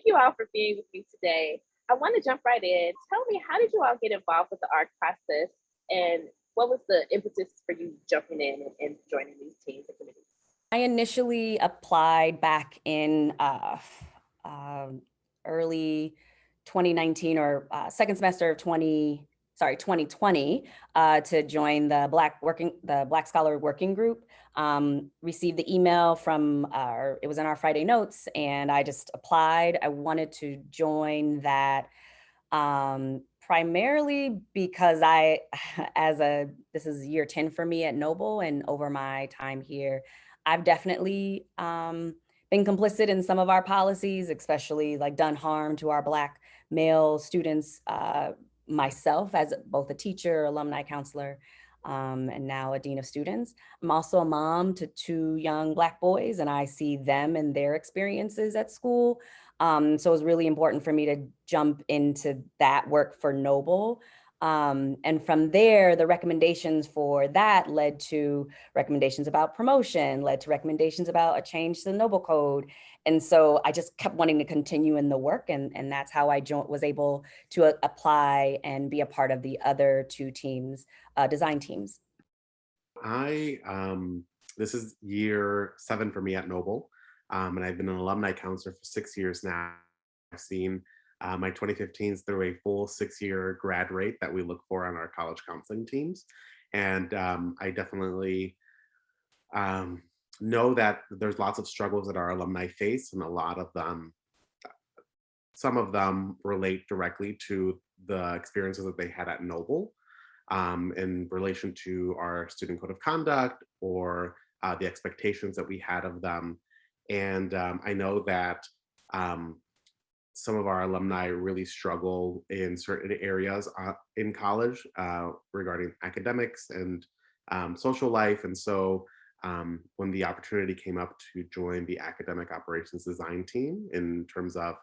you all for being with me today. I want to jump right in. Tell me, how did you all get involved with the art process, and what was the impetus for you jumping in and joining these teams and committees? I initially applied back in uh, early 2019 or second semester of 2020 to join the Black Scholar Working Group. Received the email from it was in our Friday notes, and I just applied. I wanted to join that primarily because this is year 10 for me at Noble, and over my time here, I've definitely been complicit in some of our policies, especially like done harm to our Black male students, myself as both a teacher, alumni counselor, and now a dean of students. I'm also a mom to two young Black boys, and I see them and their experiences at school. So it was really important for me to jump into that work for Noble. And from there, the recommendations for that led to recommendations about promotion, led to recommendations about a change to the Noble Code. And so I just kept wanting to continue in the work. And that's how I was able to apply and be a part of the other two teams, design teams. This is year 7 for me at Noble. And I've been an alumni counselor for 6 years now. I've seen my 2015s through a full 6-year grad rate that we look for on our college counseling teams. And I definitely know that there's lots of struggles that our alumni face, and a lot of them, some of them relate directly to the experiences that they had at Noble in relation to our student code of conduct or the expectations that we had of them. And I know that some of our alumni really struggle in certain areas in college regarding academics and social life. And so when the opportunity came up to join the academic operations design team in terms of,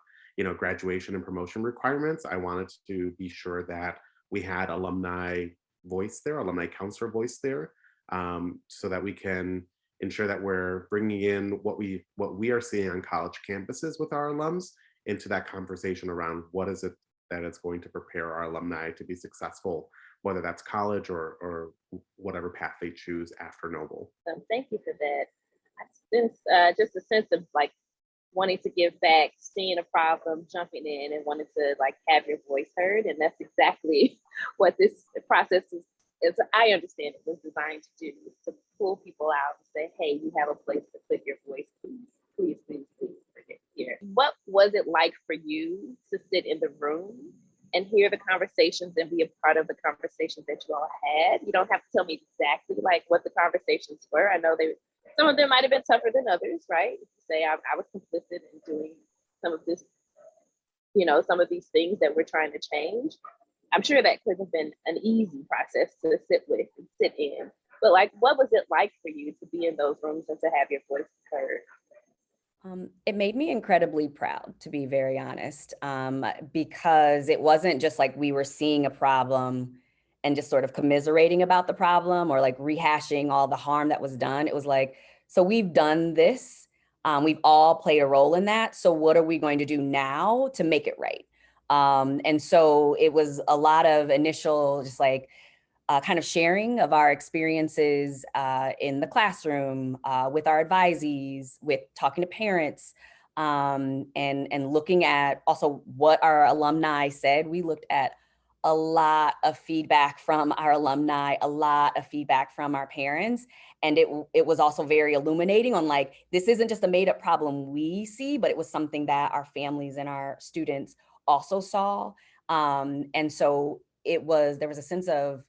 graduation and promotion requirements, I wanted to be sure that we had alumni voice there, alumni counselor voice there, so that we can ensure that we're bringing in what we are seeing on college campuses with our alums into that conversation around what is it that is going to prepare our alumni to be successful, whether that's college or whatever path they choose after Noble. Thank you for that. I sense just a sense of like wanting to give back, seeing a problem, jumping in, and wanting to like have your voice heard. And that's exactly what this process is I understand it was designed to do, to pull people out and say, hey, you have a place to put your voice, please bring it here. What was it like for you to sit in the room and hear the conversations and be a part of the conversations that you all had? You don't have to tell me exactly like what the conversations were. I know some of them might have been tougher than others, right? To say I was complicit in doing some of this, some of these things that we're trying to change. I'm sure that could have been an easy process to sit in. But like, what was it like for you to be in those rooms and to have your voice heard? It made me incredibly proud, to be very honest, because it wasn't just like we were seeing a problem and just sort of commiserating about the problem or like rehashing all the harm that was done. It was like, so we've done this. We've all played a role in that. So what are we going to do now to make it right? And so it was a lot of initial, just like kind of sharing of our experiences in the classroom, with our advisees, with talking to parents, and looking at also what our alumni said. We looked at a lot of feedback from our alumni, a lot of feedback from our parents. And it was also very illuminating on like, this isn't just a made up problem we see, but it was something that our families and our students also saw. And so there was a sense of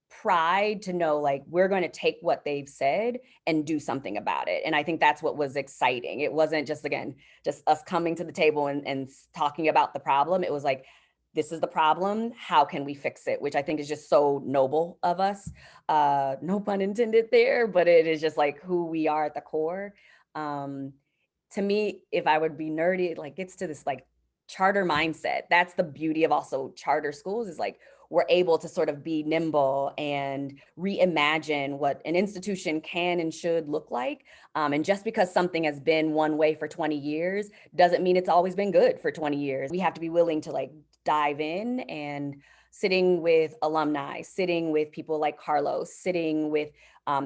pride to know like, we're going to take what they've said and do something about it. And I think that's what was exciting. It wasn't just, again, just us coming to the table and talking about the problem. It was like, this is the problem. How can we fix it? Which I think is just so noble of us. No pun intended there, but it is just like who we are at the core. To me, if I would be nerdy, it like gets to this like charter mindset. That's the beauty of also charter schools, is like, we're able to sort of be nimble and reimagine what an institution can and should look like. And just because something has been one way for 20 years doesn't mean it's always been good for 20 years. We have to be willing to like dive in, and sitting with alumni, sitting with people like Carlos, sitting with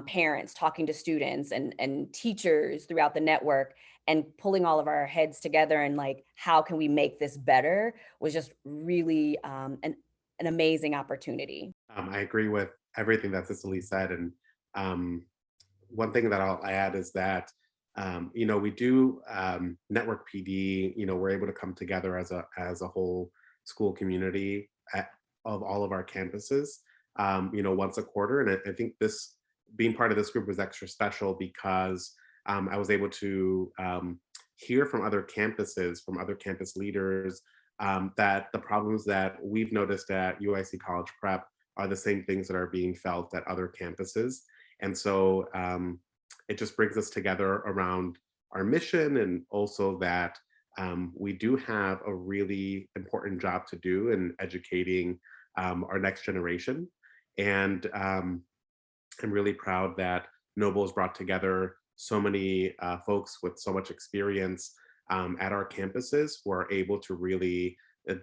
parents, talking to students and teachers throughout the network, and pulling all of our heads together and like, how can we make this better, was just really an amazing opportunity. I agree with everything that Cicele said. And one thing that I'll add is that, we do network PD, we're able to come together as a whole school community of all of our campuses, once a quarter. And I think this being part of this group was extra special because I was able to hear from other campuses, from other campus leaders, that the problems that we've noticed at UIC College Prep are the same things that are being felt at other campuses. And so it just brings us together around our mission, and also that we do have a really important job to do in educating our next generation. And I'm really proud that Noble has brought together so many folks with so much experience at our campuses who are able to really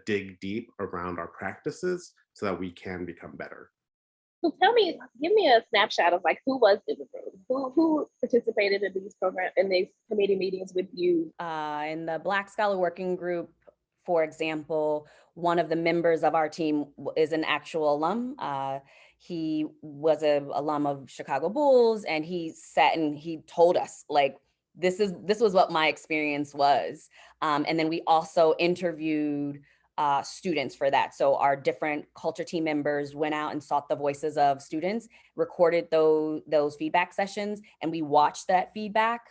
dig deep around our practices so that we can become better. So give me a snapshot of like, who was in the room? Who participated in these programs, in these committee meetings with you? In the Black Scholar Working Group, for example, one of the members of our team is an actual alum. He was an alum of Chicago Bulls, and he sat and he told us like, this was what my experience was. And then we also interviewed students for that. So our different culture team members went out and sought the voices of students, recorded those feedback sessions, and we watched that feedback.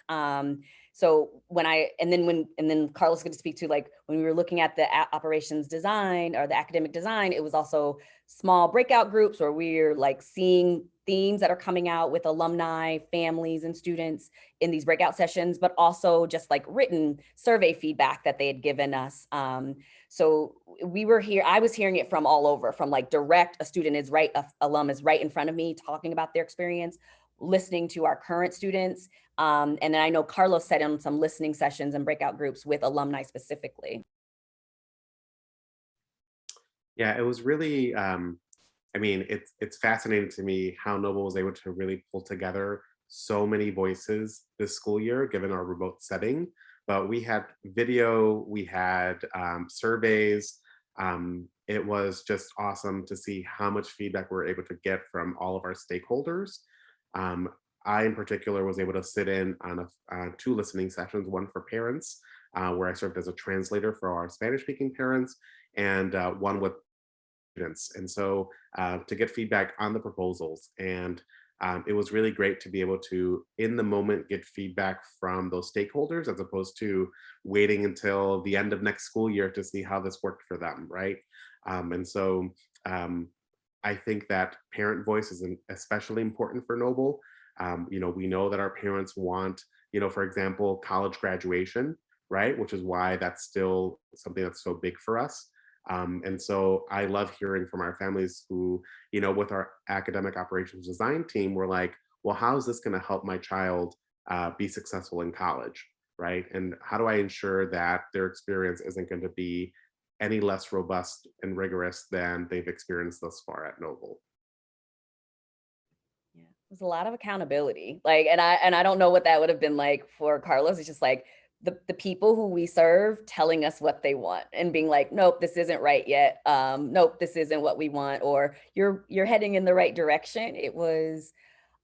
So then Carlos could speak to like, when we were looking at the operations design or the academic design, it was also small breakout groups where we're like seeing themes that are coming out with alumni, families, and students in these breakout sessions, but also just like written survey feedback that they had given us. So I was hearing it from all over, from like direct, alum is right in front of me talking about their experience, listening to our current students. And then I know Carlos sat in some listening sessions and breakout groups with alumni specifically. Yeah, it was really, it's fascinating to me how Noble was able to really pull together so many voices this school year, given our remote setting. But we had video, we had surveys. It was just awesome to see how much feedback we were able to get from all of our stakeholders. I, in particular, was able to sit in on two listening sessions, one for parents, where I served as a translator for our Spanish-speaking parents, and one with students. And so to get feedback on the proposals. And it was really great to be able to, in the moment, get feedback from those stakeholders, as opposed to waiting until the end of next school year to see how this worked for them, right? And so I think that parent voice is especially important for Noble. We know that our parents want, for example, college graduation, right? Which is why that's still something that's so big for us. And so I love hearing from our families who, with our academic operations design team, we're like, well, how is this going to help my child be successful in college, right? And how do I ensure that their experience isn't going to be any less robust and rigorous than they've experienced thus far at Noble? Yeah, it was a lot of accountability. Like, and I don't know what that would have been like for Carlos. It's just like the people who we serve telling us what they want and being like, nope, this isn't right yet. Nope, this isn't what we want, or you're heading in the right direction. It was,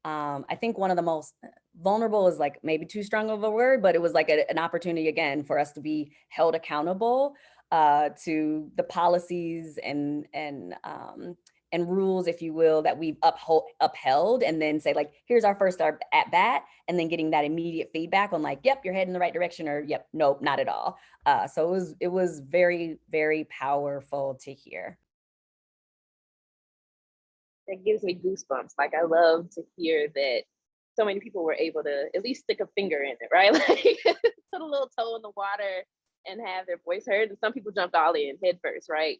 I think one of the most vulnerable is like maybe too strong of a word, but it was like an opportunity again for us to be held accountable to the policies and rules, if you will, that we've upheld, and then say like, here's our first at bat, and then getting that immediate feedback on like, yep, you're heading in the right direction, or yep, nope, not at all. So it was very, very powerful to hear. That gives me goosebumps. Like, I love to hear that so many people were able to at least stick a finger in it, right? Like put a little toe in the water and have their voice heard. And some people jumped all in head first, right?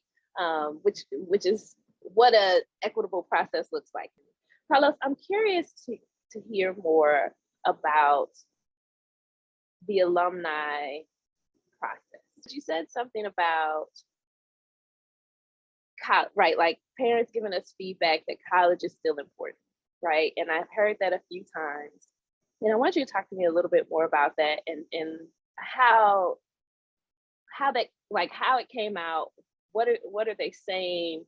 Which is what a equitable process looks like. Carlos, I'm curious to hear more about the alumni process. You said something about right, like parents giving us feedback that college is still important, right? And I've heard that a few times. And I want you to talk to me a little bit more about that and how that, like, how it came out. What are they saying?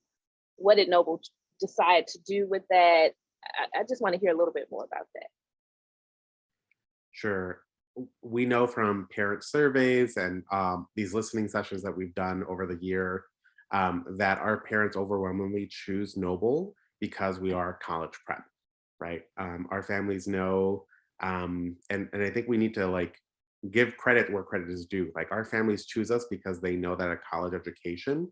What did Noble decide to do with that? I just want to hear a little bit more about that. Sure. We know from parent surveys and these listening sessions that we've done over the year that our parents overwhelmingly choose Noble because we are college prep, right? Our families know, and I think we need to like give credit where credit is due. Like our families choose us because they know that a college education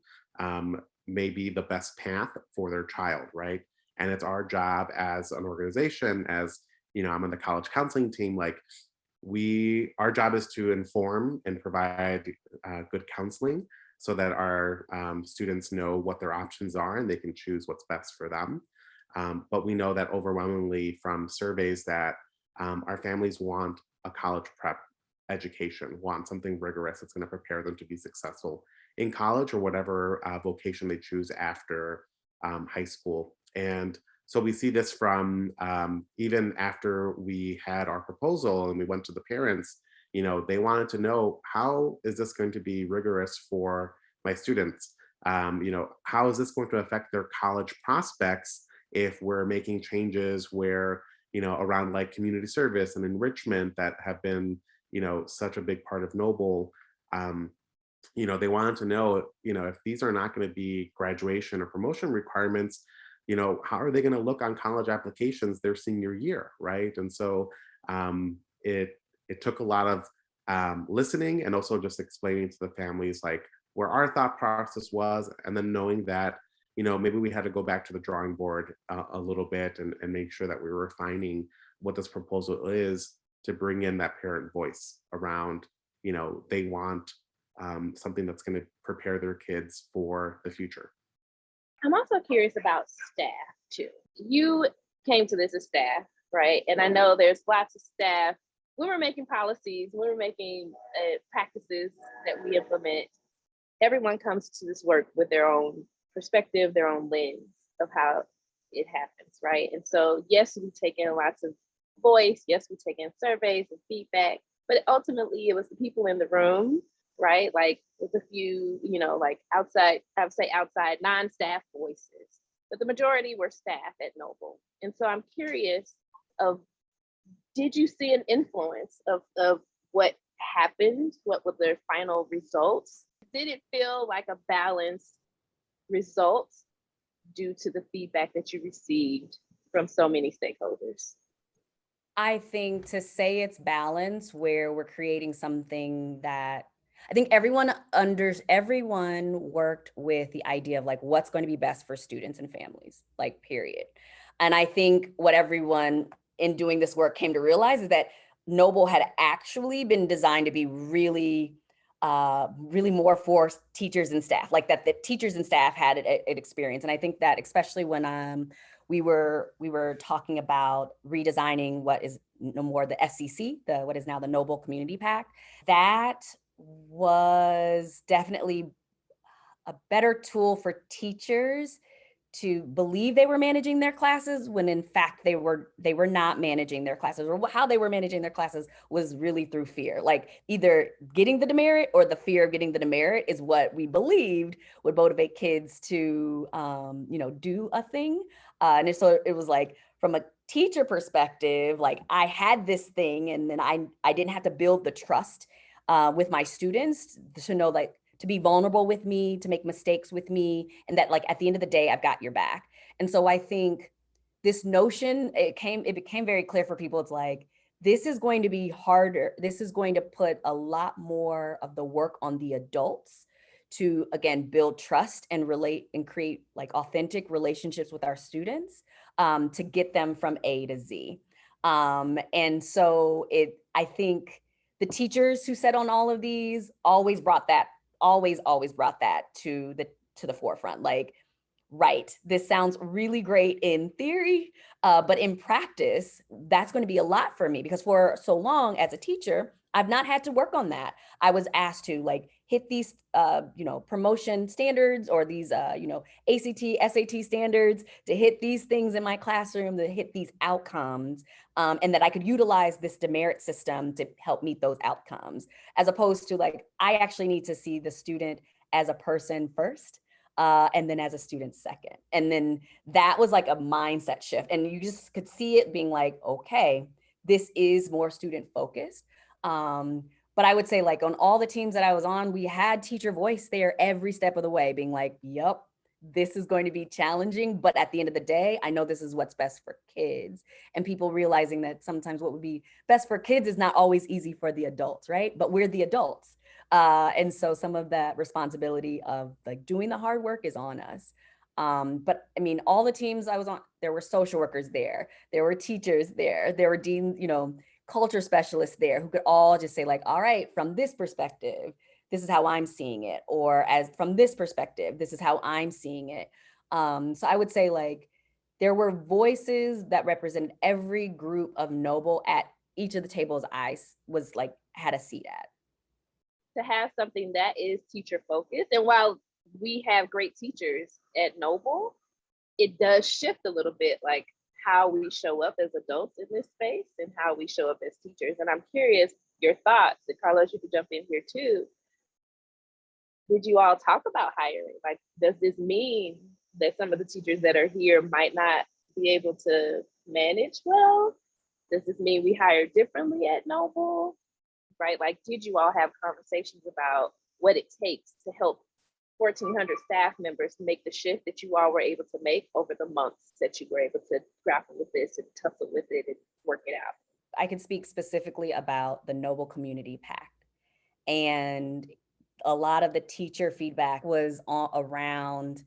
may be the best path for their child, right? And it's our job as an organization, as I'm on the college counseling team, like our job is to inform and provide good counseling so that our students know what their options are and they can choose what's best for them. But we know that overwhelmingly from surveys that our families want a college prep education, want something rigorous that's going to prepare them to be successful in college or whatever vocation they choose after high school. And so we see this from even after we had our proposal and we went to the parents, they wanted to know, how is this going to be rigorous for my students? How is this going to affect their college prospects if we're making changes where, around like community service and enrichment that have been, such a big part of Noble. They wanted to know, if these are not going to be graduation or promotion requirements, how are they going to look on college applications their senior year, right? And so it took a lot of listening and also just explaining to the families like where our thought process was, and then knowing that maybe we had to go back to the drawing board a little bit and make sure that we were refining what this proposal is to bring in that parent voice around, they want something that's going to prepare their kids for the future. I'm also curious about staff too. You came to this as staff, right? And I know there's lots of staff. When we're making policies, when we're making practices that we implement, everyone comes to this work with their own perspective, their own lens of how it happens, right? And so, yes, we take in lots of voice. Yes, we take in surveys and feedback, but ultimately it was the people in the room, right? Like with a few, like outside, I would say outside non-staff voices, but the majority were staff at Noble. And so I'm curious of, did you see an influence of what happened? What were their final results? Did it feel like a balanced result due to the feedback that you received from so many stakeholders? I think to say it's balanced, where we're creating something that I think everyone worked with the idea of like what's going to be best for students and families, like period. And I think what everyone in doing this work came to realize is that Noble had actually been designed to be really more for teachers and staff, like that the teachers and staff had an experience. And I think that especially when we were talking about redesigning what is no more the SCC, what is now the Noble Community Pact, that was definitely a better tool for teachers to believe they were managing their classes when in fact they were not managing their classes, or how they were managing their classes was really through fear. Like either getting the demerit or the fear of getting the demerit is what we believed would motivate kids to do a thing. And so it was like, from a teacher perspective, like I had this thing and then I didn't have to build the trust with my students to know, like, to be vulnerable with me, to make mistakes with me, and that like at the end of the day, I've got your back. And so I think this notion, it became very clear for people. It's like, this is going to be harder. This is going to put a lot more of the work on the adults to, again, build trust and relate and create like authentic relationships with our students to get them from A to Z. And so I think the teachers who sat on all of these always brought that to the forefront. Like, right, this sounds really great in theory, but in practice, that's going to be a lot for me because for so long as a teacher, I've not had to work on that. I was asked to like hit these, promotion standards or these, ACT, SAT standards, to hit these things in my classroom, to hit these outcomes, and that I could utilize this demerit system to help meet those outcomes, as opposed to like, I actually need to see the student as a person first, and then as a student second. And then that was like a mindset shift. And you just could see it being like, okay, this is more student focused. But I would say like on all the teams that I was on, we had teacher voice there every step of the way, being like, yep, this is going to be challenging, but at the end of the day, I know this is what's best for kids. And people realizing that sometimes what would be best for kids is not always easy for the adults, right? But we're the adults. And so some of that responsibility of like doing the hard work is on us. But I mean, all the teams I was on, there were social workers there were teachers there were deans, culture specialists there who could all just say like, all right, from this perspective, this is how I'm seeing it. Or as from this perspective, this is how I'm seeing it. So I would say like, there were voices that represented every group of Noble at each of the tables I was like, had a seat at. To have something that is teacher focused. And while we have great teachers at Noble, it does shift a little bit, like how we show up as adults in this space and how we show up as teachers. And I'm curious your thoughts, and Carlos, you could jump in here too. Did you all talk about hiring? Like, does this mean that some of the teachers that are here might not be able to manage well? Does this mean we hire differently at Noble? Right? Like, did you all have conversations about what it takes to help 1,400 staff members make the shift that you all were able to make over the months that you were able to grapple with this and tussle with it and work it out? I can speak specifically about the Noble Community Pact. And a lot of the teacher feedback was around,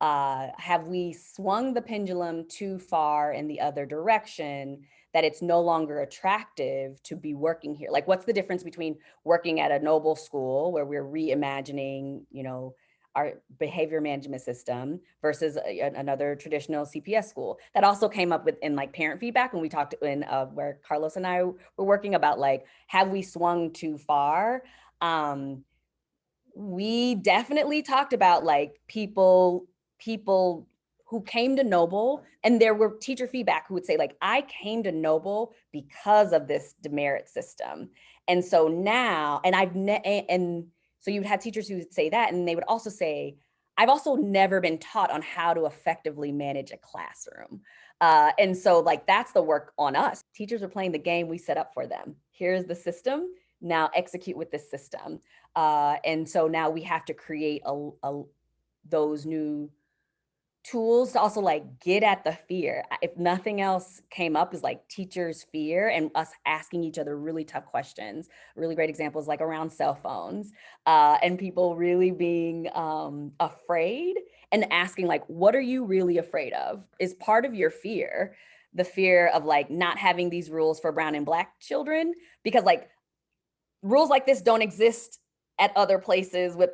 have we swung the pendulum too far in the other direction, that it's no longer attractive to be working here? Like, what's the difference between working at a Noble school where we're reimagining, our behavior management system versus another traditional CPS school? That also came up in like parent feedback when we talked in where Carlos and I were working about like, have we swung too far? We definitely talked about like people who came to Noble, and there were teacher feedback who would say like, I came to Noble because of this demerit system. And so now, and so you would have teachers who would say that, and they would also say, I've also never been taught on how to effectively manage a classroom. And so like, that's the work on us. Teachers are playing the game we set up for them. Here's the system, now execute with this system. And so now we have to create those new tools to also like get at the fear. If nothing else came up, is like teachers' fear and us asking each other really tough questions. Really great examples like around cell phones, and people really being afraid and asking like, what are you really afraid of? Is part of your fear the fear of like not having these rules for brown and black children? Because like rules like this don't exist at other places with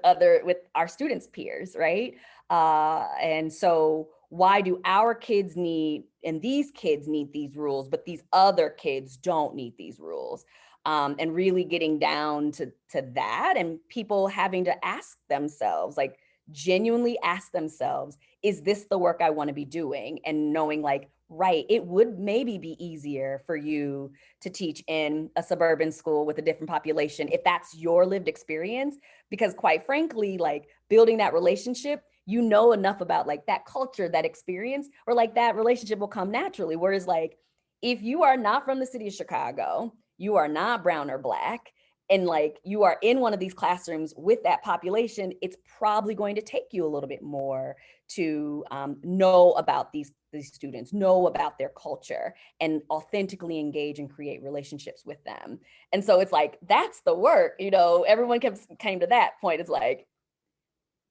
our students' peers, right? And so why do our kids need, and these kids need these rules, but these other kids don't need these rules? And really getting down to that, and people having to ask themselves, like genuinely ask themselves, is this the work I want to be doing? And knowing like, right, it would maybe be easier for you to teach in a suburban school with a different population if that's your lived experience, because quite frankly, like building that relationship, enough about like that culture, that experience, or like that relationship will come naturally. Whereas like, if you are not from the city of Chicago, you are not brown or black, and like you are in one of these classrooms with that population, it's probably going to take you a little bit more to know about these students, know about their culture, and authentically engage and create relationships with them. And so it's like, that's the work, everyone came to that point. It's like,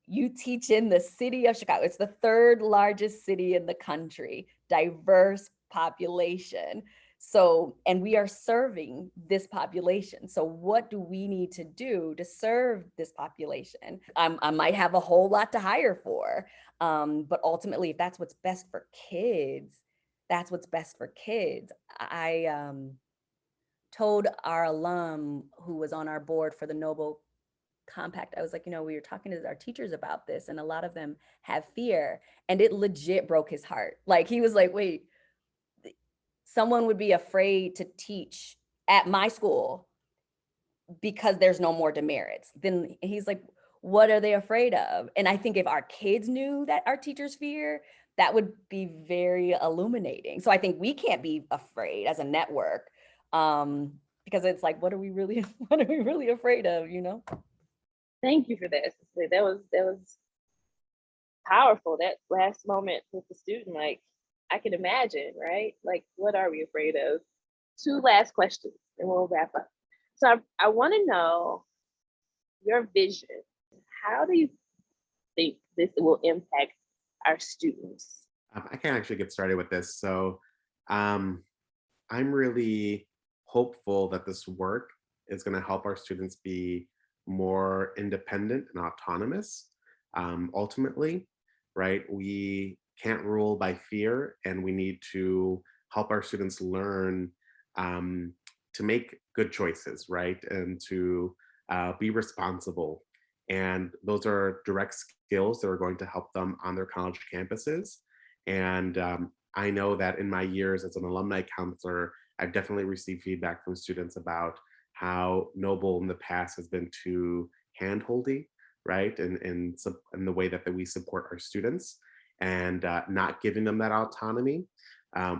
you teach in the city of Chicago. It's the third largest city in the country, diverse population. So, and we are serving this population. So what do we need to do to serve this population? I might have a whole lot to hire for, but ultimately, if that's what's best for kids, that's what's best for kids. I told our alum who was on our board for the Noble Compact, I was like, we were talking to our teachers about this, and a lot of them have fear, and it legit broke his heart. Like, he was like, wait, someone would be afraid to teach at my school because there's no more demerits. Then he's like, what are they afraid of? And I think if our kids knew that our teachers fear, that would be very illuminating. So I think we can't be afraid as a network, because it's like, what are we really afraid of, Thank you for that. Cicely. That was powerful. That last moment with the student, like, I can imagine, right? Like, what are we afraid of? Two last questions and we'll wrap up. So I want to know your vision. How do you think this will impact our students? I can actually get started with this. So I'm really hopeful that this work is going to help our students be more independent and autonomous. Ultimately, right? We can't rule by fear, and we need to help our students learn to make good choices, right? And to be responsible. And those are direct skills that are going to help them on their college campuses. And I know that in my years as an alumni counselor, I've definitely received feedback from students about how Noble in the past has been too handholdy, right? And the way that we support our students, and not giving them that autonomy,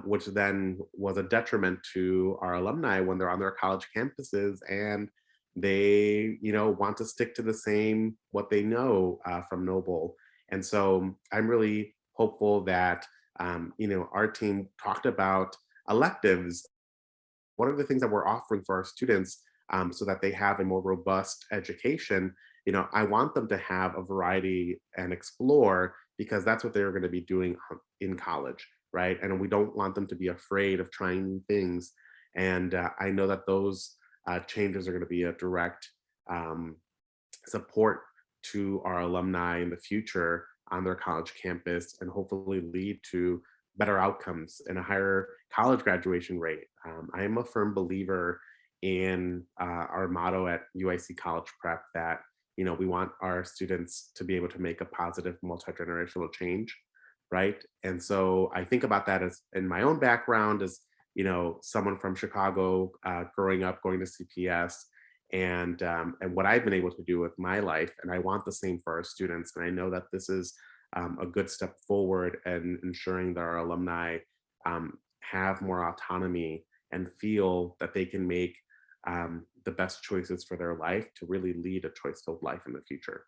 which then was a detriment to our alumni when they're on their college campuses and they, want to stick to the same what they know from Noble. And so I'm really hopeful that our team talked about electives. What are the things that we're offering for our students, so that they have a more robust education? I want them to have a variety and explore, because that's what they're going to be doing in college, right? And we don't want them to be afraid of trying new things. And I know that those changes are going to be a direct support to our alumni in the future on their college campus, and hopefully lead to better outcomes and a higher college graduation rate. I am a firm believer in our motto at UIC College Prep that we want our students to be able to make a positive multi-generational change, right? And so I think about that as in my own background as someone from Chicago, growing up, going to CPS, and what I've been able to do with my life, and I want the same for our students. And I know that this is a good step forward in ensuring that our alumni have more autonomy and feel that they can make the best choices for their life to really lead a choice-filled life in the future.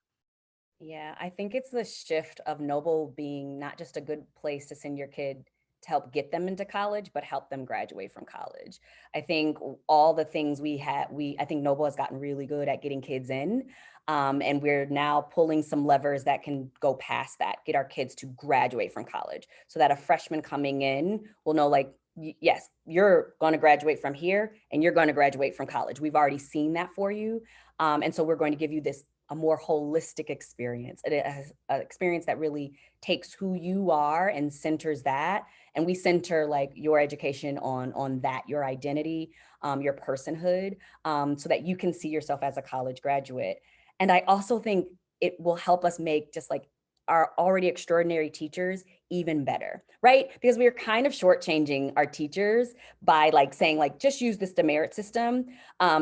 Yeah, I think it's the shift of Noble being not just a good place to send your kid to help get them into college, but help them graduate from college. I think all the things I think Noble has gotten really good at getting kids in. And we're now pulling some levers that can go past that, get our kids to graduate from college, so that a freshman coming in will know, like, yes, you're going to graduate from here and you're going to graduate from college. We've already seen that for you. And so we're going to give you a more holistic experience, an experience that really takes who you are and centers that. And we center like your education on that, your identity, your personhood, so that you can see yourself as a college graduate. And I also think it will help us make just like our already extraordinary teachers even better, right? Because we are kind of shortchanging our teachers by like saying like, just use this demerit system,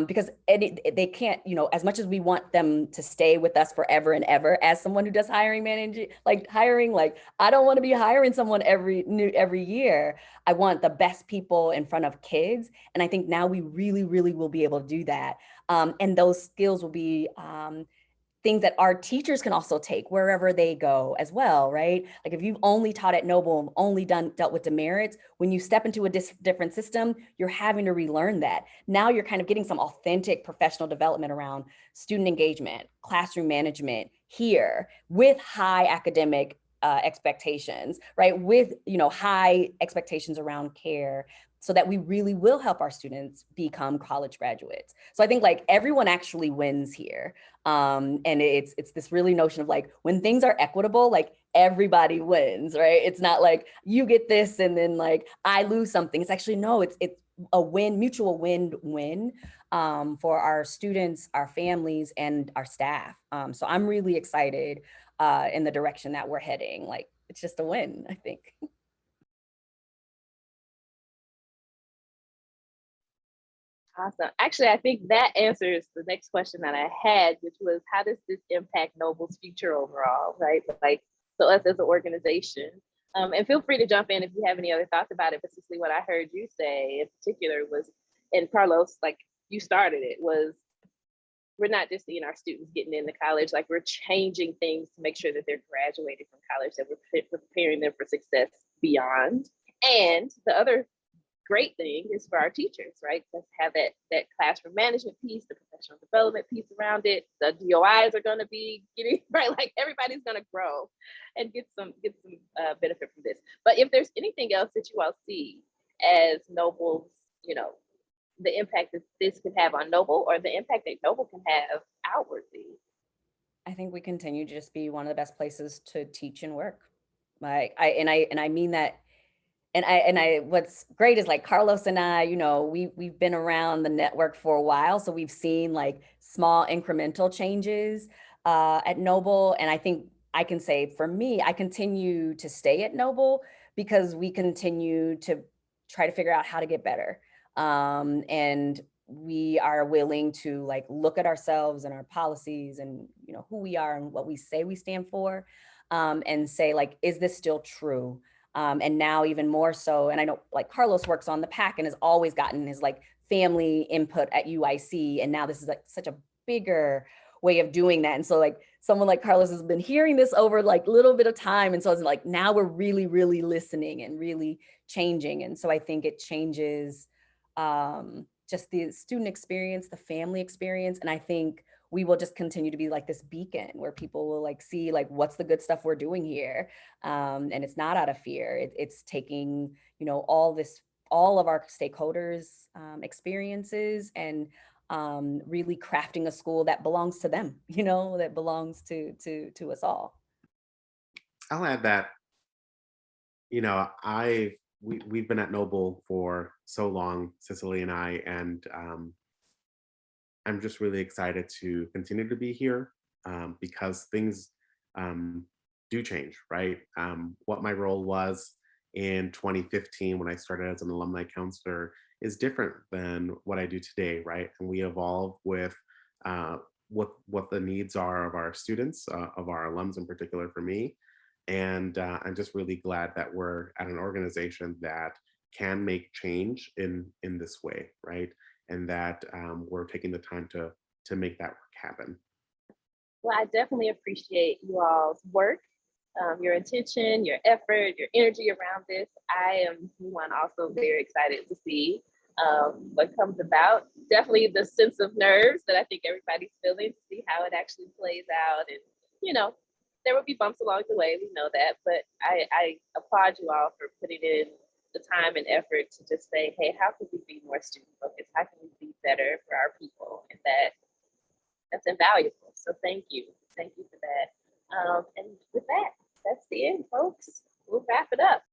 because they can't, as much as we want them to stay with us forever and ever, as someone who does hiring hiring, like, I don't want to be hiring someone every year. I want the best people in front of kids. And I think now we really, really will be able to do that. And those skills will be things that our teachers can also take wherever they go as well, right? Like if you've only taught at Noble, only dealt with demerits, when you step into a different system, you're having to relearn that. Now you're kind of getting some authentic professional development around student engagement, classroom management here, with high academic expectations, right? With high expectations around care. so that we really will help our students become college graduates. So I think like everyone actually wins here. And it's this really notion of like, when things are equitable, like everybody wins, right? It's not like you get this and then like I lose something. It's actually, no, it's a win, mutual win-win for our students, our families, and our staff. So I'm really excited in the direction that we're heading. Like, it's just a win, I think. Awesome. Actually, I think that answers the next question that I had, which was how does this impact Noble's future overall, right? Like, so us as an organization. And feel free to jump in if you have any other thoughts about it. But specifically what I heard you say in particular was, and Carlos, like you started it, was we're not just seeing our students getting into college, like we're changing things to make sure that they're graduating from college, that we're preparing them for success beyond. And the other great thing is for our teachers, right? To have that classroom management piece, the professional development piece around it. The DOIs are going to be getting right, like everybody's going to grow and get some benefit from this. But if there's anything else that you all see as Noble's, the impact that this could have on Noble, or the impact that Noble can have outwardly. I think we continue to just be one of the best places to teach and work. Like I mean that. And I what's great is like Carlos and I, we've been around the network for a while. So we've seen like small incremental changes at Noble. And I think I can say for me, I continue to stay at Noble because we continue to try to figure out how to get better. And we are willing to like look at ourselves and our policies and who we are and what we say we stand for, and say like, is this still true? And now even more so, and I know like Carlos works on the PAC and has always gotten his like family input at UIC. And now this is like such a bigger way of doing that. And so like someone like Carlos has been hearing this over like a little bit of time. And so it's like, now we're really, really listening and really changing. And so I think it changes just the student experience, the family experience. And I think we will just continue to be like this beacon where people will like see like what's the good stuff we're doing here, and it's not out of fear. It's taking all of our stakeholders' experiences and really crafting a school that belongs to them, that belongs to us all. I'll add that, we've been at Noble for so long, Cicele and I, and I'm just really excited to continue to be here because things do change, right? What my role was in 2015 when I started as an alumni counselor is different than what I do today, right? And we evolve with what the needs are of our students, of our alums in particular for me. And I'm just really glad that we're at an organization that can make change in this way, right? And that we're taking the time to make that work happen. Well, I definitely appreciate you all's work, your intention, your effort, your energy around this. I am one also very excited to see what comes about. Definitely the sense of nerves that I think everybody's feeling to see how it actually plays out. And, there will be bumps along the way, we know that, but I applaud you all for putting in the time and effort to just say, hey, how can we be more student focused? How can we be better for our people? And that's invaluable. So thank you. Thank you for that. And with that, that's the end, folks. We'll wrap it up.